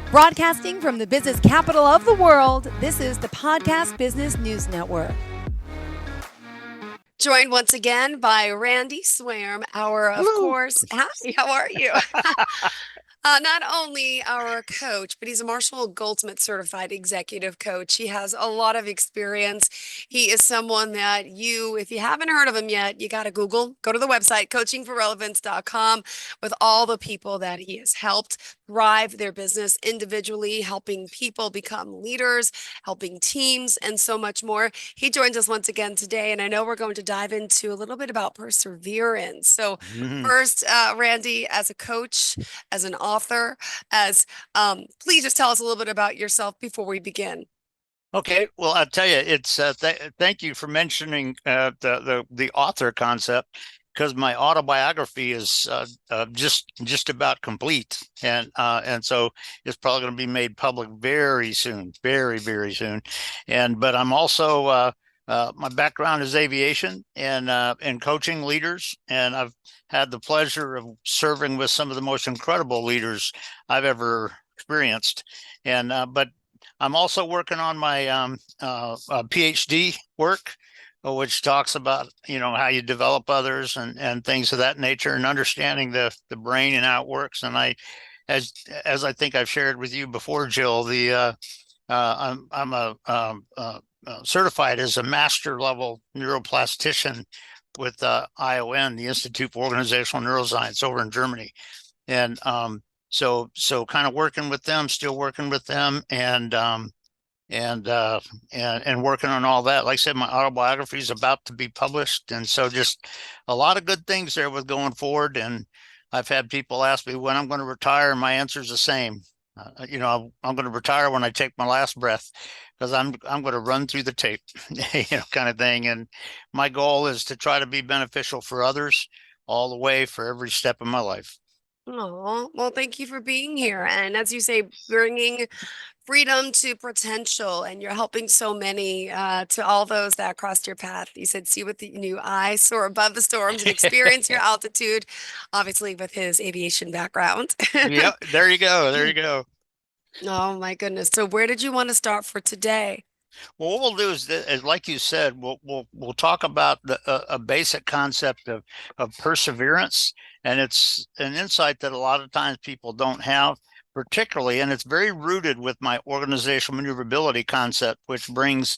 Broadcasting from the business capital of the world, this is the Podcast Business News Network. Joined once again by Randy Swaim, of Hello. course, hi, how are you? Not only our coach, but he's a Marshall Goldsmith certified executive coach. He has a lot of experience. He is someone that if you haven't heard of him yet, you got to go to the website, coachingforrelevance.com, with all the people that he has helped thrive their business individually, helping people become leaders, helping teams, and so much more. He joins us once again today, and I know we're going to dive into a little bit about perseverance. So, Mhm. first, Randy, as a coach, as an author, as please just tell us a little bit about yourself before we begin. Okay, well, I'll tell you, it's thank you for mentioning the author concept because my autobiography is just about complete, and so it's probably going to be made public very soon, very soon. But I'm also my background is aviation and coaching leaders, and I've had the pleasure of serving with some of the most incredible leaders I've ever experienced, and but I'm also working on my PhD work, which talks about how you develop others and things of that nature, and understanding the brain and how it works. And as I think I've shared with you before, Jill, the I'm a certified as a master level neuroplastician with ION, the Institute for Organizational Neuroscience over in Germany, and so kind of working with them, still working with them, and working on all that. Like I said, my autobiography is about to be published, and so just a lot of good things there with going forward. And I've had people ask me when I'm going to retire, and my answer is the same. I'm going to retire when I take my last breath because I'm going to run through the tape, kind of thing. And my goal is to try to be beneficial for others all the way for every step of my life. Oh, well, thank you for being here. And as you say, bringing freedom to potential, and you're helping so many, to all those that crossed your path. You said, see with the new eyes, soar above the storms and experience your altitude, obviously with his aviation background. Yep, there you go. There you go. Oh my goodness. So where did you want to start for today? Well, what we'll do is like you said, we'll talk about a basic concept of perseverance, and it's an insight that a lot of times people don't have, particularly, and it's very rooted with my organizational maneuverability concept, which brings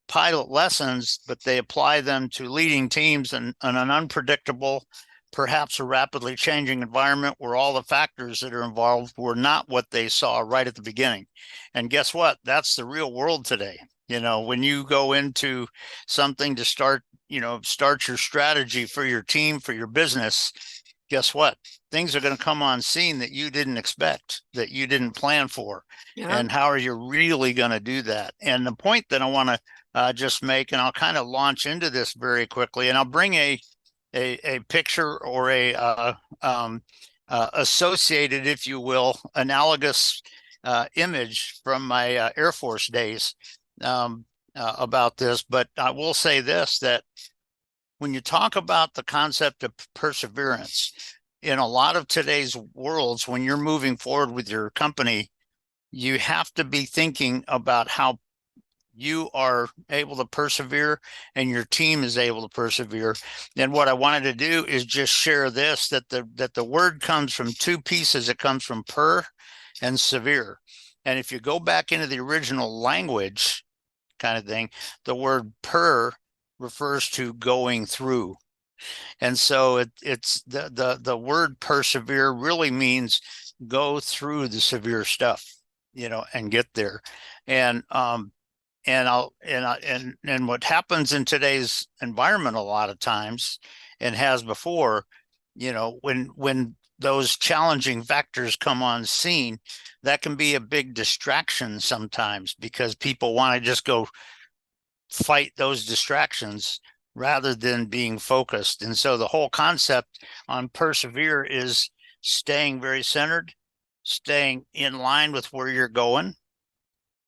pilot lessons, but they apply them to leading teams in an unpredictable, perhaps a rapidly changing environment where all the factors that are involved were not what they saw right at the beginning. And guess what? That's the real world today. When you go into something to start your strategy for your team, for your business, guess what? Things are going to come on scene that you didn't expect, that you didn't plan for. Yeah. And how are you really going to do that? And the point that I want to just make, and I'll kind of launch into this very quickly, and I'll bring a picture or a associated, if you will, analogous image from my Air Force days about this. But I will say this, that when you talk about the concept of perseverance in a lot of today's worlds, when you're moving forward with your company, you have to be thinking about how you are able to persevere and your team is able to persevere. And what I wanted to do is just share this, that the word comes from two pieces. It comes from per and severe. And if you go back into the original language kind of thing, the word per refers to going through. And so it's the word persevere really means go through the severe stuff, and get there. And and what happens in today's environment a lot of times, and has before, when those challenging factors come on scene, that can be a big distraction sometimes because people want to just go fight those distractions rather than being focused. And so the whole concept on persevere is staying very centered, staying in line with where you're going,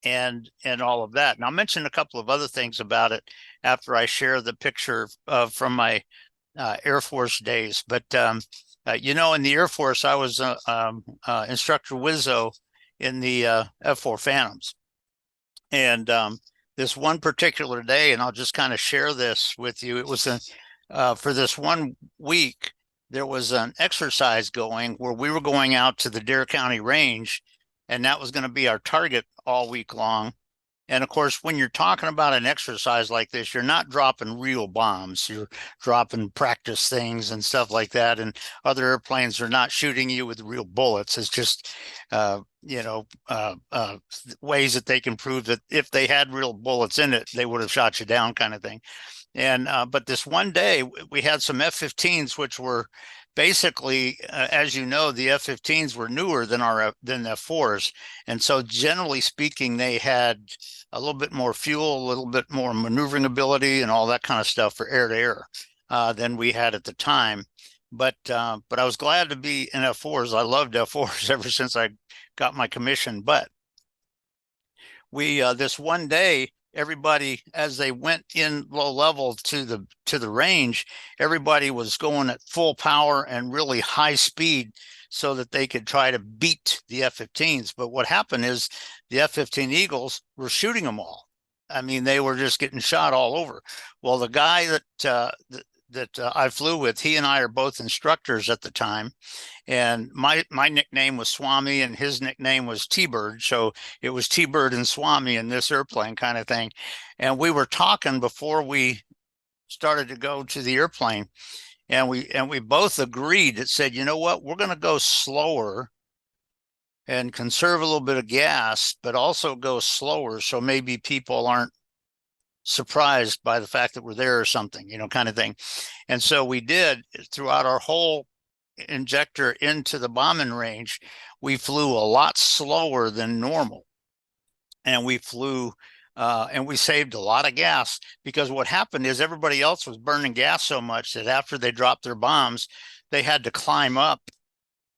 and all of that. And I'll mention a couple of other things about it after I share the picture from my Air Force days. But in the Air Force, I was instructor Wizzo in the F4 Phantoms. And this one particular day, and I'll just kind of share this with you. It was for this one week, there was an exercise going where we were going out to the Dare County Range, and that was going to be our target all week long. And of course, when you're talking about an exercise like this, you're not dropping real bombs. You're dropping practice things and stuff like that. And other airplanes are not shooting you with real bullets. It's just, ways that they can prove that if they had real bullets in it, they would have shot you down, kind of thing. And but this one day we had some F-15s, which were basically, as you know, the F-15s were newer than than the F4s, and so generally speaking, they had a little bit more fuel, a little bit more maneuvering ability, and all that kind of stuff for air to air than we had at the time. But I was glad to be in F4s. I loved F4s ever since I got my commission. But we this one day, everybody, as they went in low level to the range, everybody was going at full power and really high speed so that they could try to beat the F-15s. But what happened is the F-15 Eagles were shooting them all. I mean, they were just getting shot all over. Well, the guy that I flew with, he and I are both instructors at the time, and my nickname was Swami, and his nickname was T-Bird. So it was T-Bird and Swami in this airplane, kind of thing. And we were talking before we started to go to the airplane, and we both agreed that said, you know what, we're going to go slower and conserve a little bit of gas, but also go slower so maybe people aren't surprised by the fact that we're there or something, kind of thing. And so we did. Throughout our whole injector into the bombing range, we flew a lot slower than normal. And we flew and we saved a lot of gas, because what happened is everybody else was burning gas so much that after they dropped their bombs, they had to climb up,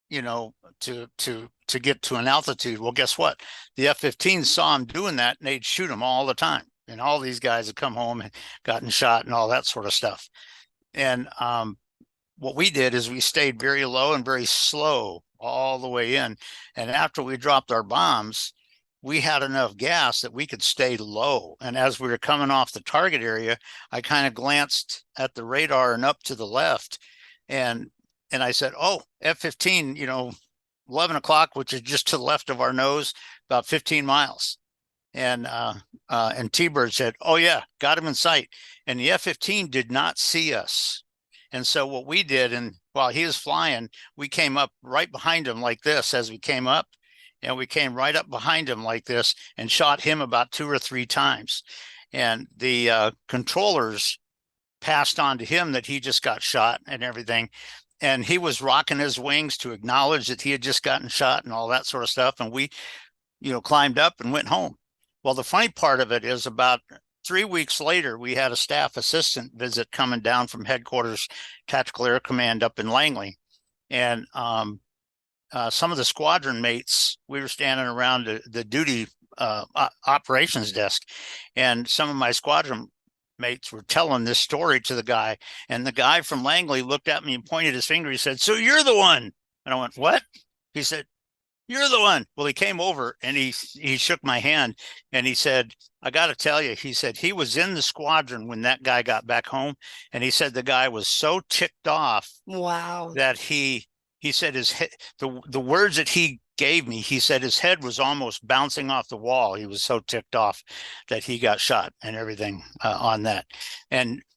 to get to an altitude. Well, guess what? The F-15 saw them doing that, and they'd shoot them all the time. And all these guys had come home and gotten shot and all that sort of stuff. And what we did is we stayed very low and very slow all the way in. And after we dropped our bombs, we had enough gas that we could stay low. And as we were coming off the target area, I kind of glanced at the radar and up to the left, and I said, "Oh, F-15, 11 o'clock, which is just to the left of our nose, about 15 miles." And T-Bird said, "Oh yeah, got him in sight." And the F-15 did not see us. And so what we did, and while he was flying, we came up right behind him like this as we came up, and we came right up behind him like this and shot him about 2 or 3 times. And the controllers passed on to him that he just got shot and everything. And he was rocking his wings to acknowledge that he had just gotten shot and all that sort of stuff. And we, climbed up and went home. Well, the funny part of it is about 3 weeks later, we had a staff assistant visit coming down from headquarters Tactical Air Command up in Langley. And some of the squadron mates, we were standing around the duty operations desk, and some of my squadron mates were telling this story to the guy. And the guy from Langley looked at me and pointed his finger. He said, "So you're the one?" And I went, "What?" He said, "You're the one." Well, he came over and he shook my hand, and he said, "I got to tell you," he said, "he was in the squadron when that guy got back home." And he said the guy was so ticked off Wow. that he said his head, the words that he gave me, he said his head was almost bouncing off the wall. He was so ticked off that he got shot and everything on that.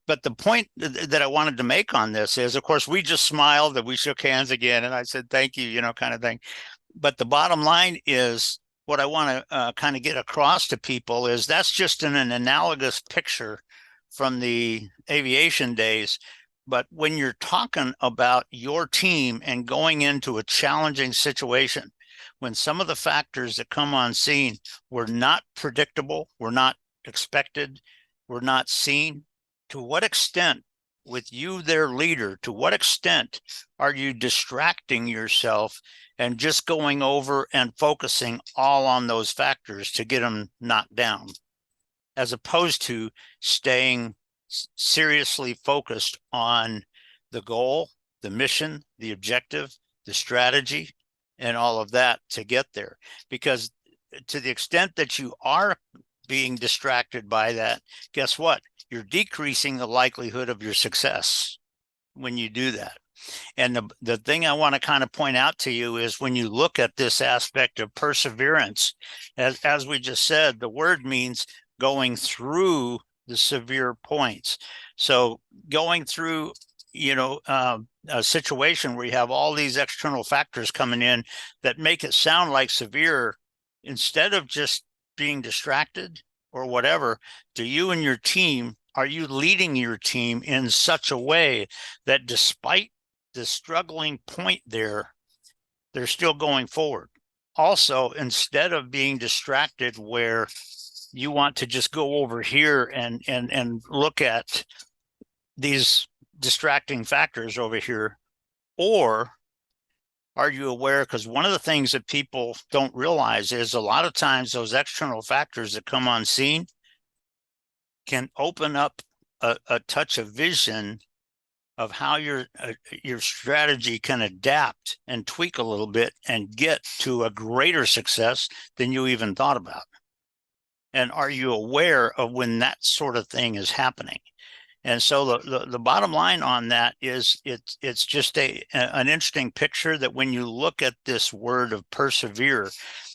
But the point that I wanted to make on this is, of course, we just smiled and we shook hands again, and I said, "Thank you," kind of thing. But the bottom line is, what I want to kind of get across to people is that's just an analogous picture from the aviation days. But when you're talking about your team and going into a challenging situation, when some of the factors that come on scene were not predictable, were not expected, were not seen, to what extent, with you, their leader, to what extent are you distracting yourself and just going over and focusing all on those factors to get them knocked down, as opposed to staying seriously focused on the goal, the mission, the objective, the strategy, and all of that to get there. Because to the extent that you are being distracted by that, guess what? You're decreasing the likelihood of your success when you do that. And the thing I want to kind of point out to you is when you look at this aspect of perseverance, as we just said, the word means going through the severe points. So going through, a situation where you have all these external factors coming in that make it sound like severe, instead of just being distracted or whatever, do you and your team, are you leading your team in such a way that despite the struggling point there, they're still going forward? Also, instead of being distracted where you want to just go over here and look at these distracting factors over here, or are you aware? Because one of the things that people don't realize is a lot of times those external factors that come on scene can open up a touch of vision of how your strategy can adapt and tweak a little bit and get to a greater success than you even thought about. And are you aware of when that sort of thing is happening? And so the bottom line on that is it's just an interesting picture that when you look at this word of persevere,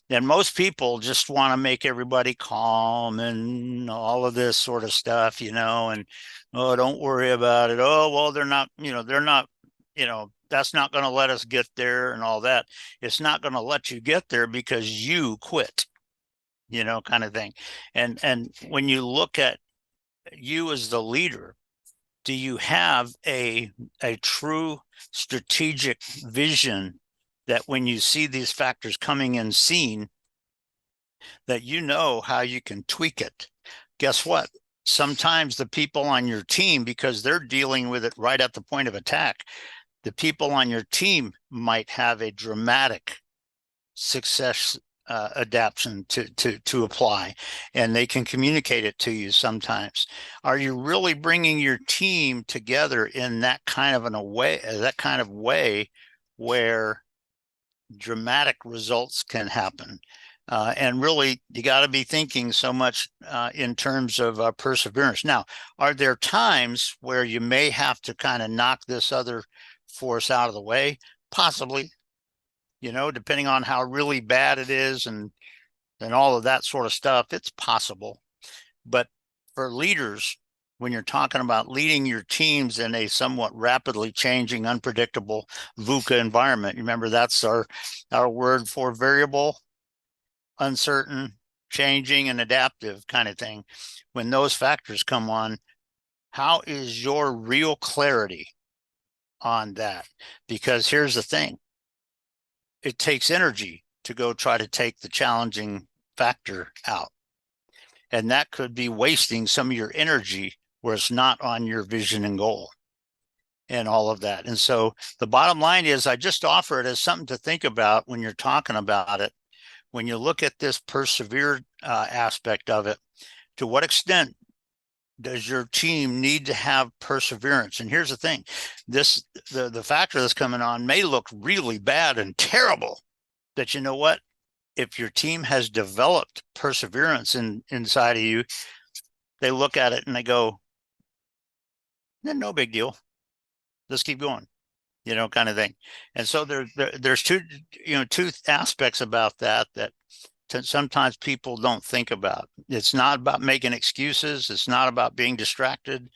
then most people just want to make everybody calm and all of this sort of stuff, and oh, don't worry about it. Oh, well, they're not, that's not going to let us get there and all that. It's not going to let you get there because you quit, kind of thing. And when you look at you as the leader, do you have a true strategic vision that when you see these factors coming in seen, that you know how you can tweak it? Guess what? Sometimes the people on your team, because they're dealing with it right at the point of attack, the people on your team might have a dramatic success adaptation to apply, and they can communicate it to you sometimes. Are you really bringing your team together in that kind of way where dramatic results can happen? And really, you got to be thinking so much in terms of perseverance. Now, are there times where you may have to kind of knock this other force out of the way? Possibly, depending on how really bad it is and all of that sort of stuff, it's possible. But for leaders, when you're talking about leading your teams in a somewhat rapidly changing, unpredictable VUCA environment, remember that's our word for variable, uncertain, changing, and adaptive kind of thing. When those factors come on, how is your real clarity on that? Because here's the thing, it takes energy to go try to take the challenging factor out. And that could be wasting some of your energy where it's not on your vision and goal and all of that. And so the bottom line is I just offer it as something to think about when you're talking about it. When you look at this persevere aspect of it, to what extent does your team need to have perseverance? And here's the thing, the factor that's coming on may look really bad and terrible, that you know what, if your team has developed perseverance inside of you, they look at it and they go, no big deal, let's keep going, kind of thing. And so there's two aspects about that sometimes people don't think about. It's not about making excuses. It's not about being distracted.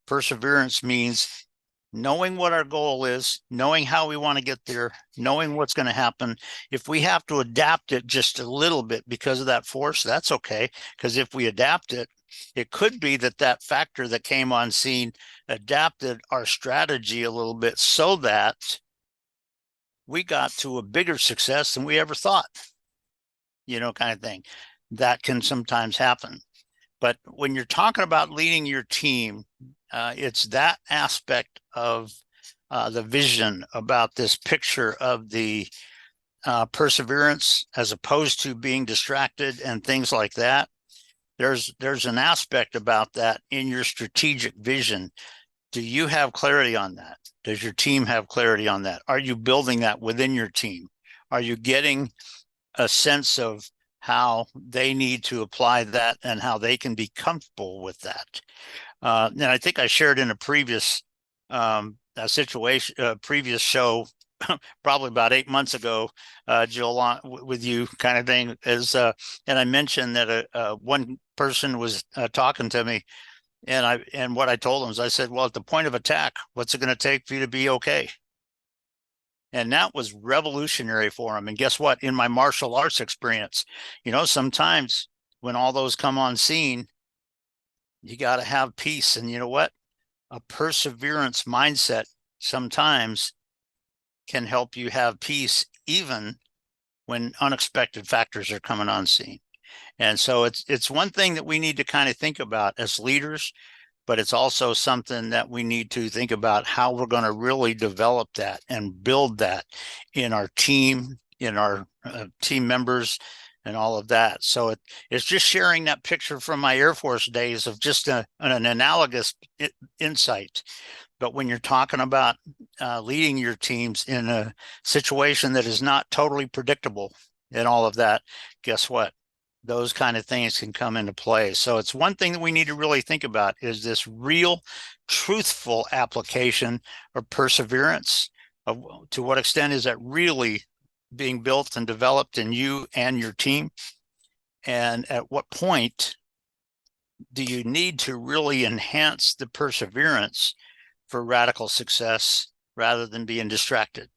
Perseverance means knowing what our goal is, knowing how we want to get there, knowing what's going to happen. If we have to adapt it just a little bit because of that force, that's okay. Because if we adapt it, it could be that factor that came on scene adapted our strategy a little bit so that we got to a bigger success than we ever thought, kind of thing. That can sometimes happen. But when you're talking about leading your team, it's that aspect of the vision about this picture of the perseverance as opposed to being distracted and things like that. There's an aspect about that in your strategic vision. Do you have clarity on that? Does your team have clarity on that? Are you building that within your team? Are you getting a sense of how they need to apply that and how they can be comfortable with that? And I think I shared in a previous situation, previous show, probably about 8 months ago, Jill, with you, kind of thing. And I mentioned that one person was talking to me, and what I told him is, I said, well, at the point of attack, what's it going to take for you to be okay? And that was revolutionary for him. And guess what? In my martial arts experience, sometimes when all those come on scene, you got to have peace. And you know what? A perseverance mindset sometimes can help you have peace even when unexpected factors are coming on scene. And so it's one thing that we need to kind of think about as leaders, but it's also something that we need to think about how we're going to really develop that and build that in our team, in our team members, and all of that. So it's just sharing that picture from my Air Force days of just an analogous insight. But when you're talking about leading your teams in a situation that is not totally predictable and all of that, guess what? Those kind of things can come into play. So it's one thing that we need to really think about is this real, truthful application of perseverance. To what extent is that really being built and developed in you and your team? And at what point do you need to really enhance the perseverance for radical success rather than being distracted?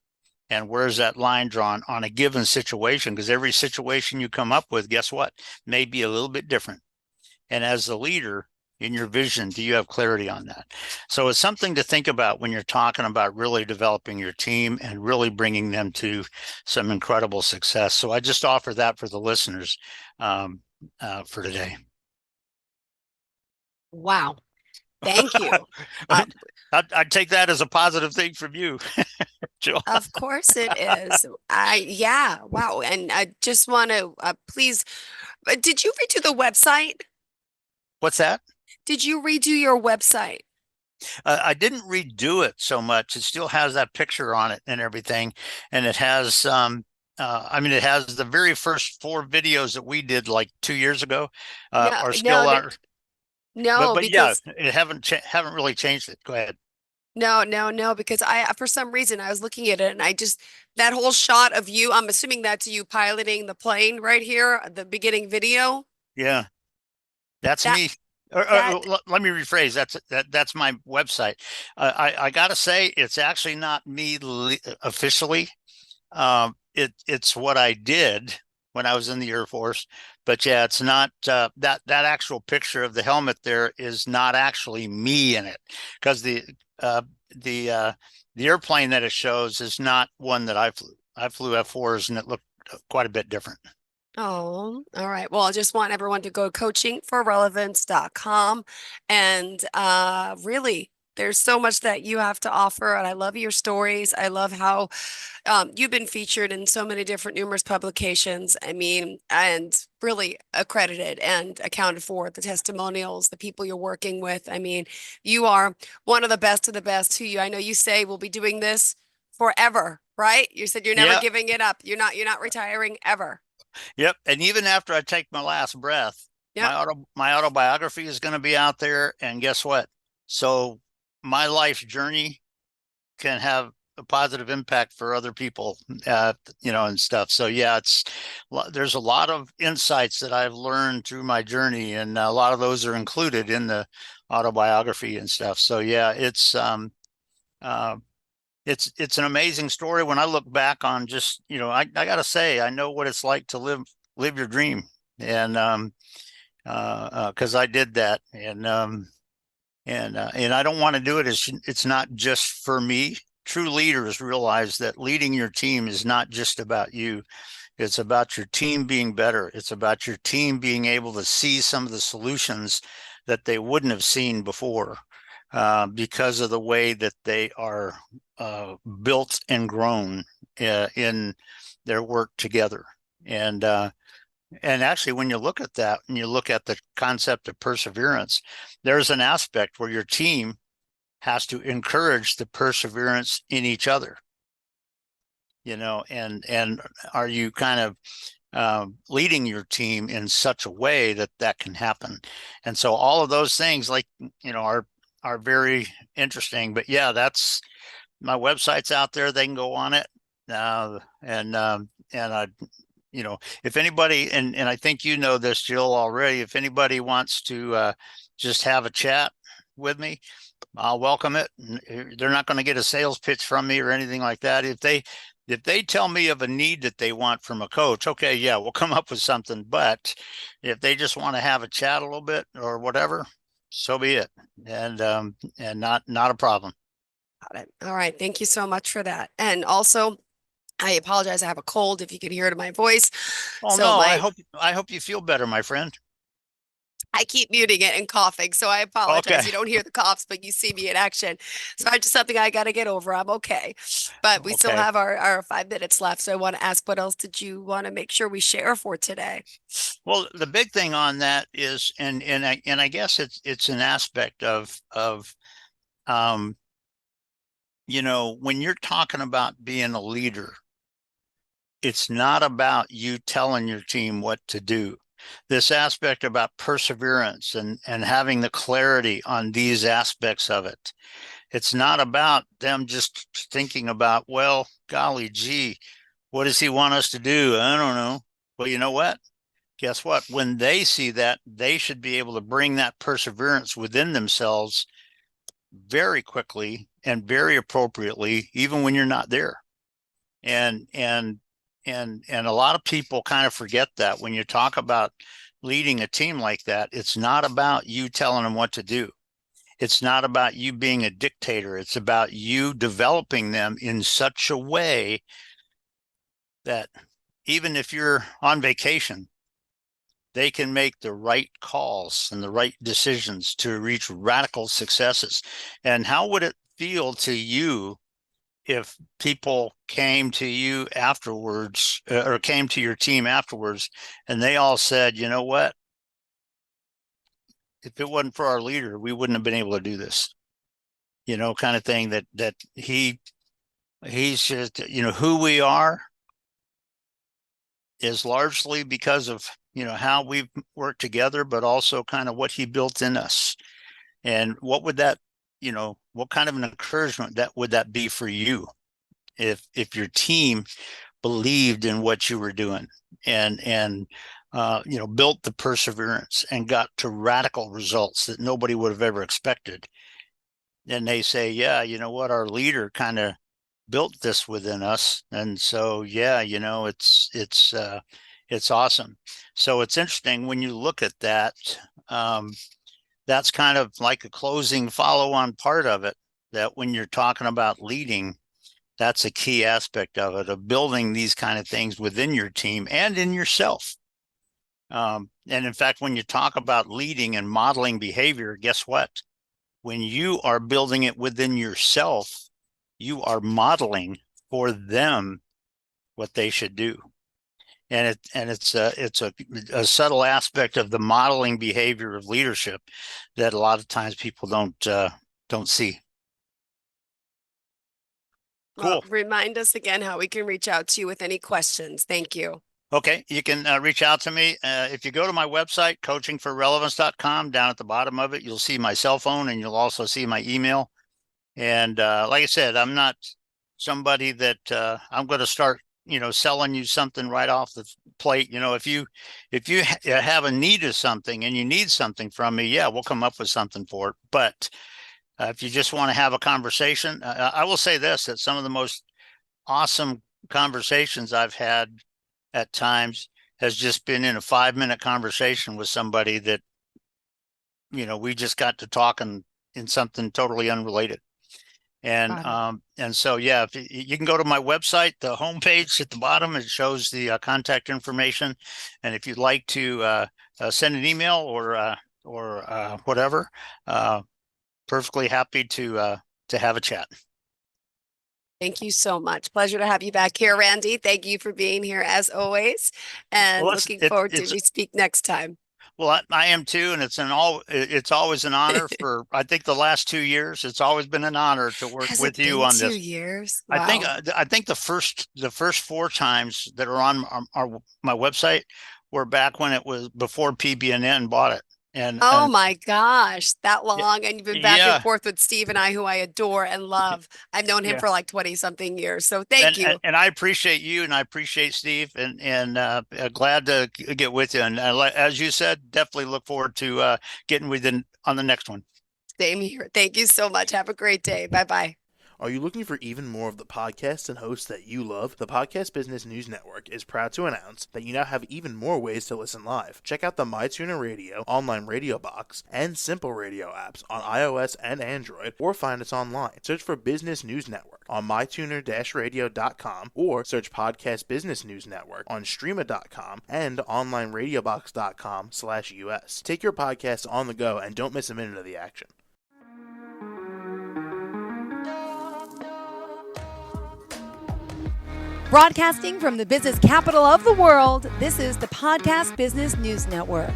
And where's that line drawn on a given situation? Because every situation you come up with, guess what, may be a little bit different. And as the leader in your vision, do you have clarity on that? So it's something to think about when you're talking about really developing your team and really bringing them to some incredible success. So I just offer that for the listeners for today. Wow. Thank you. Uh, I'd take that as a positive thing from you, Jill. of course it is. Yeah, wow. And I just want to please, did you redo the website? What's that? Did you redo your website? I didn't redo it so much. It still has that picture on it and everything, and it has it has the very first 4 videos that we did like 2 years ago No, are no, still no, on. But no, yeah, because it haven't really changed it. Go ahead. no, because for some reason I was looking at it and I just that whole shot of you, I'm assuming that's you piloting the plane right here, the beginning video. Yeah, that's That me. that Let me rephrase. That's my website. I gotta say, it's actually not me officially. It's what I did when I was in the Air Force. But yeah, it's not that actual picture of the helmet there is not actually me in it, because uh, the uh, the airplane that it shows is not one that I flew. I flew F4s and it looked quite a bit different. Oh, all right. Well, I just want everyone to go coachingforrelevance.com and really there's so much that you have to offer and I love your stories. I love how you've been featured in so many different numerous publications. I mean, and really accredited and accounted for the testimonials, the people you're working with. I mean, you are one of the best who I know you say will be doing this forever, right? You said you're never Yeah, giving it up. You're not retiring ever. yep. And even after I take my last breath, Yep. my autobiography is going to be out there. And guess what? So my life's journey can have a positive impact for other people, and stuff. So yeah, there's a lot of insights that I've learned through my journey, and a lot of those are included in the autobiography and stuff. So yeah, uh, it's an amazing story. When I look back on just, I gotta say, I know what it's like to live your dream, and because I did that, and I don't want to do it as it's not just for me. True leaders realize that leading your team is not just about you. It's about your team being better. It's about your team being able to see some of the solutions that they wouldn't have seen before, because of the way that they are built and grown in their work together. And actually, when you look at that and you look at the concept of perseverance, there's an aspect where your team has to encourage the perseverance in each other. and are you kind of leading your team in such a way that that can happen? And so all of those things, like, are very interesting. But yeah, that's my website's out there. They can go on it. And I, if anybody, and I think you know this, Jill, already, if anybody wants to just have a chat with me, I'll welcome it. They're not going to get a sales pitch from me or anything like that. If they tell me of a need that they want from a coach, okay, yeah, we'll come up with something. But if they just want to have a chat a little bit or whatever, so be it. And not a problem. Got it. All right. Thank you so much for that. And also, I apologize. I have a cold if you can hear it in my voice. Oh So no, I my hope you feel better, my friend. I keep muting it and coughing, so I Okay. apologize. You don't hear the coughs, but you see me in action. So I just something I got to get over. I'm okay. But we still Okay. have our 5 minutes left. So I want to ask, what else did you want to make sure we share for today? Well, the big thing on that is, and I guess it's an aspect of um, when you're talking about being a leader, it's not about you telling your team what to do. This aspect about perseverance and having the clarity on these aspects of it. It's not about them just thinking about, well, golly gee, what does he want us to do? I don't know. Well, you know what? Guess what? When they see that, they should be able to bring that perseverance within themselves very quickly and very appropriately, even when you're not there. And a lot of people kind of forget that when you talk about leading a team like that, it's not about you telling them what to do. It's not about you being a dictator. It's about you developing them in such a way that even if you're on vacation, they can make the right calls and the right decisions to reach radical successes. And how would it feel to you if people came to you afterwards, or came to your team afterwards, and they all said, you know what? If it wasn't for our leader, we wouldn't have been able to do this, kind of thing, that he's just, who we are is largely because of, how we've worked together, but also kind of what he built in us. And what kind of an encouragement that would that be for you if your team believed in what you were doing and built the perseverance and got to radical results that nobody would have ever expected. And they say, yeah, you know what, our leader kind of built this within us. And so, yeah, it's awesome. So it's interesting when you look at that. Um, that's kind of like a closing follow-on part of it, that when you're talking about leading, that's a key aspect of it, of building these kind of things within your team and in yourself. And in fact, when you talk about leading and modeling behavior, guess what? When you are building it within yourself, you are modeling for them what they should do. And it's a subtle aspect of the modeling behavior of leadership that a lot of times people don't see. Well, Cool. remind us again how we can reach out to you with any questions. Thank you. Okay, you can reach out to me. If you go to my website, coachingforrelevance.com, down at the bottom of it, you'll see my cell phone and you'll also see my email. And like I said, I'm not somebody that I'm going to start, selling you something right off the plate. If you have a need of something and you need something from me, yeah, we'll come up with something for it. But if you just want to have a conversation, I will say this, that some of the most awesome conversations I've had at times has just been in a 5-minute conversation with somebody that, we just got to talking in something totally unrelated. And Got it. and so yeah, if you can go to my website, the homepage at the bottom, it shows the contact information. And if you'd like to send an email or whatever, uh, perfectly happy to have a chat. Thank you so much. Pleasure to have you back here, Randy. Thank you for being here as always, Well, and it's looking it, forward to it's we speak next time. Well, I am too, and it's always an honor for, I think the last 2 years, it's always been an honor to work Has with it you been on two this. years? I think Wow. I think the first 4 times that are on my website were back when it was before PBNN bought it. Oh And my gosh, that long. And you've been back and yeah, forth with Steve and I, who I adore and love. I've known him yeah. for like 20 something years. So thank you. And I appreciate you, and I appreciate Steve, and glad to get with you. And as you said, definitely look forward to getting with you on the next one. Same here. Thank you so much. Have a great day. Bye bye. Are you looking for even more of the podcasts and hosts that you love? The Podcast Business News Network is proud to announce that you now have even more ways to listen live. Check out the MyTuner Radio, online radio box, and Simple Radio apps on iOS and Android, or find us online. Search for Business News Network on mytuner-radio.com, or search Podcast Business News Network on streama.com and onlineradiobox.com/US. Take your podcast on the go and don't miss a minute of the action. Broadcasting from the business capital of the world, this is the Podcast Business News Network.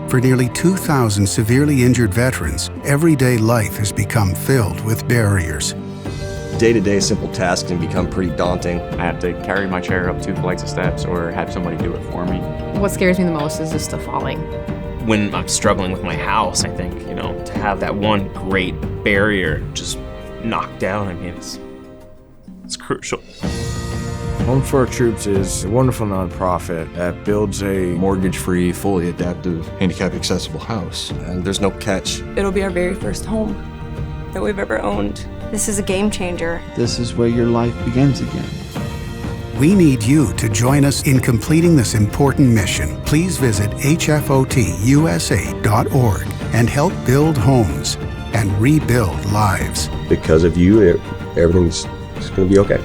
For nearly 2,000 severely injured veterans, everyday life has become filled with barriers. Day-to-day simple tasks can become pretty daunting. I have to carry my chair up 2 flights of steps or have somebody do it for me. What scares me the most is just the falling. When I'm struggling with my house, I think, to have that one great barrier just knocked down, it's crucial. Home for Our Troops is a wonderful nonprofit that builds a Mortgage-free, fully adaptive, handicap-accessible house. And there's no catch. It'll be our very first home that we've ever owned. This is a game changer. This is where your life begins again. We need you to join us in completing this important mission. Please visit hfotusa.org and help build homes and rebuild lives. Because of you, everything's going to be okay.